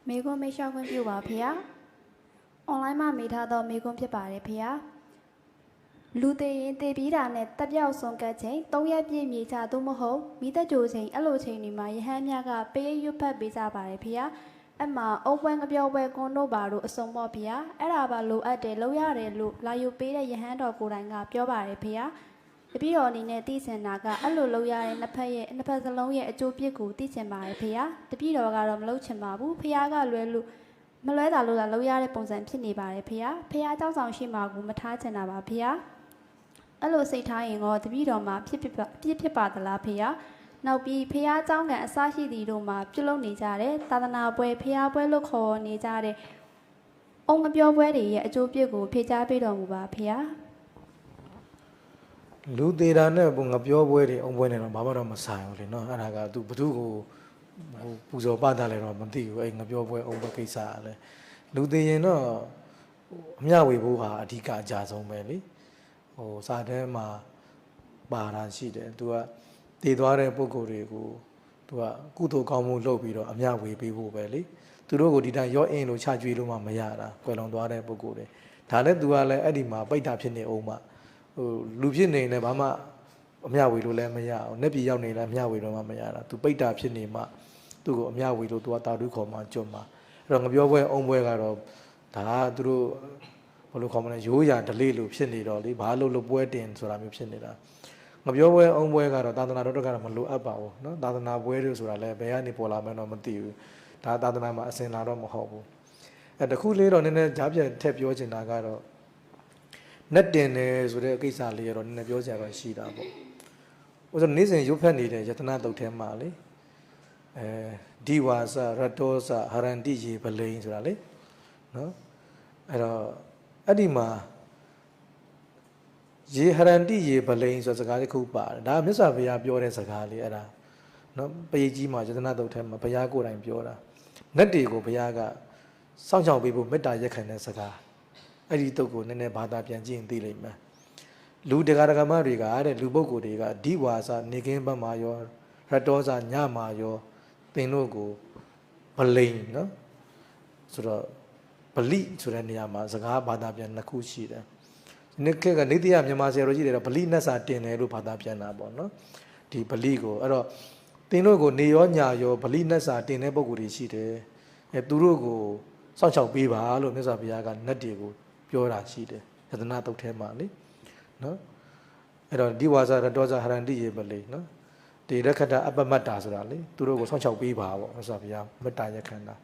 မေကွန်းမေရှောက်ခွင့်ပြုပါဖေဟာအွန်လိုင်းမှာမေးထားသောမေကွန်းဖြစ်ပါတယ်ဖေဟာလူသေးရင်တေပြီးတာနဲ့တက်ပြောက်ဆုံးကတ်ချိန်3ရက်ပြည့်မြေချသို့မဟုတ်မိသက်ကြိုချိန်အဲ့လိုချိန်တွေမှာရဟန်းများကပေးရွတ်ဖတ်ပေးကြပါတယ်ဖေဟာအမှအုပ်ပွဲငပြောပွဲကွန်းတို့ပါတို့အစုံပေါ့ဖေဟာအဲ့ဒါပါလိုအပ်တယ်လောက်ရတယ်လို့လာယူပေးတဲ့ရဟန်းတော်ကိုယ်တိုင်ကပြောပါတယ်ဖေဟာတပည့်တော်အနေနဲ့သိစင်တာကအဲ့လိုလောက်ရတဲ့နှစ်ဖက်စလုံးရဲ့အကျိုးပြစ်ကိုသိချင်ပါတယ်ဖေဟာတပည့်တော်ကတော့မလုပ်ချင်ပါဘူးဖေဟာကလွယ်လို့မလွဲတာလို့လာလောက်ရတဲ့ပုံစံဖြစ်နေပါတယ်ဖေဟာဖေဟာကြောက်ဆောင်ရှိမှာကိုမထားချင်တာပါဖေဟာအဲ့လိုစိတ်ထားရင်တော့တပည့်တော်မှာဖြစ်ပါသလားဖေဟာနောက်ပြီးဖေဟာเจ้าကန်အစရှိသည်တို့မှာပြုလုပ်နေကြတဲ့သာသနာပွဲဖေဟာပွဲလို့ခေါ်နေကြတဲ့အုံငပြောပွဲတွေရဲ့အကျိုးပြစ်ကိုဖြေကြားပေးတော်မူပါဖေဟာလူသေးတာနဲ့ငပြောပွဲတွေအုံပွဲနေတော့ဘာမှတော့မဆိုင်ဘူးလေနော်အဲ့ဒါကသူဘသူကိုပူဇော်ပတာလည်းတော့မသိဘူးအဲ့ငပြောပွဲအုံပွဲကိစ္စကလည်းလူသေးရင်တော့အမျှဝေဖို့ဟာအဓိကအကြဆုံးပဲလေစာထဲမှာပါတာရှိတယ်သူကတည်သွားတဲ့ပုံကိုယ်တွေကိုသူကကုသိုလ်ကောင်းမှုလုပ်ပြီးတော့အမျှဝေပေးဖို့ပဲလေသူတို့ကိုဒီတိုင်းရောအင်းလို့ချကြွေးလို့မှမရတာကွယ်လွန်သွားတဲ့ပုံကိုယ်တွေဒါလည်းသူကလည်းအဲ့ဒီမှာပိတ်တာဖြစ်နေအောင်မှလူဖြစ်နေလည်းဘာမှအမျှဝေလို့လည်းမရအောင်နှစ်ပြည်ရောက်နေလည်းအမျှဝေလို့မှမရတာသူပိတ်တာဖြစ်နေမှသူ့ကိုအမျှဝေလို့သူကတာတုခေါ်မှကျွတ်မှအဲ့တော့ငပြောပွဲအုံပွဲကတော့ဒါကသူတို့ဘယ်လိုခေါ်မလဲရိုးရာဓလေ့လို့ဖြစ်နေတော့လေဘာလို့ပွဲတင်ဆိုတာမျိုးဖြစ်နေတာငပြောပွဲအုံပွဲကတော့သာသနာတော်ကတော့မလိုအပ်ပါဘူးเนาะသာသနာပွဲတွေဆိုတာလည်းဘယ်ကနေပေါ်လာမှန်းတော့မသိဘူးဒါသာသနာမှာအစင်လာတော့မဟုတ်ဘူးအဲတခုလေးတော့နည်းနည်းကြားပြထည့်ပြောချင်တာကတော့နဲ့တင်တယ်ဆိုတဲ့ကိစ္စလေးရတော့နည်းနည်းပြောစရာတော့ရှိတာပေါ့ဥစ္စာနေ့စဉ်ရုပ်ဖက်နေတဲ့ယတနာတုတ်ထဲမှာလေဒီဝါစရတောစဟရန္တိရေပလိန်ဆိုတာလေနော်အဲ့တော့အဲ့ဒီမှာရေဟရန္တိရေပလိန်ဆိုစကားတစ်ခုပါတယ်ဒါမြတ်စွာဘုရားပြောတဲ့စကားလေးအဲ့ဒါနော်ပရိကြီးမှာယတနာတုတ်ထဲမှာဘုရားကိုယ်တိုင်ပြောတာနတ်တွေကိုဘုရားကစောင့်ရှောက်ပေးဖို့မေတ္တာရက်ခံတဲ့စကားအဲ့ဒီတုတ်ကိုနည်းနည်းဘာသာပြန်ကြည့်ရင်သိလိမ့်မယ်လူတရားဓမ္မတွေကတဲ့လူပုဂ္ဂိုလ်တွေကဒီဝါစာနေကင်းဘက်မှာရောရတောစာညမှာရောသင်တို့ကိုဗလိန်နော်ဆိုတော့ဗလိဆိုတဲ့နေရာမှာစကားဘာသာပြန်နှစ်ခုရှိတယ်နိခေကနေတိယမြန်မာဆရာတော်ကြီးတွေတော့ဗလိနတ်စာတင်တယ်လို့ဘာသာပြန်တာပေါ့နော်ဒီဗလိကိုအဲ့တော့သင်တို့ကိုနေရောညရောဗလိနတ်စာတင်တဲ့ပုဂ္ဂိုလ်တွေရှိတယ်အဲသူတို့ကိုစောင့်ရှောက်ပေးပါလို့မြတ်စွာဘုရားကနတ်တွေကိုပြောတာရှိတယ်ယတနာတုတ်ထဲမှာလေနော်အဲ့တော့ဒီဝါစာရတောစာဟရန္တိရေပလိနော်ဒီရခတအပမတ္တာဆိုတာလေသူတို့ကိုစောင့်ရှောက်ပေးပါပေါ့မြတ်စွာဘုရားမေတ္တာရက်ခံတာ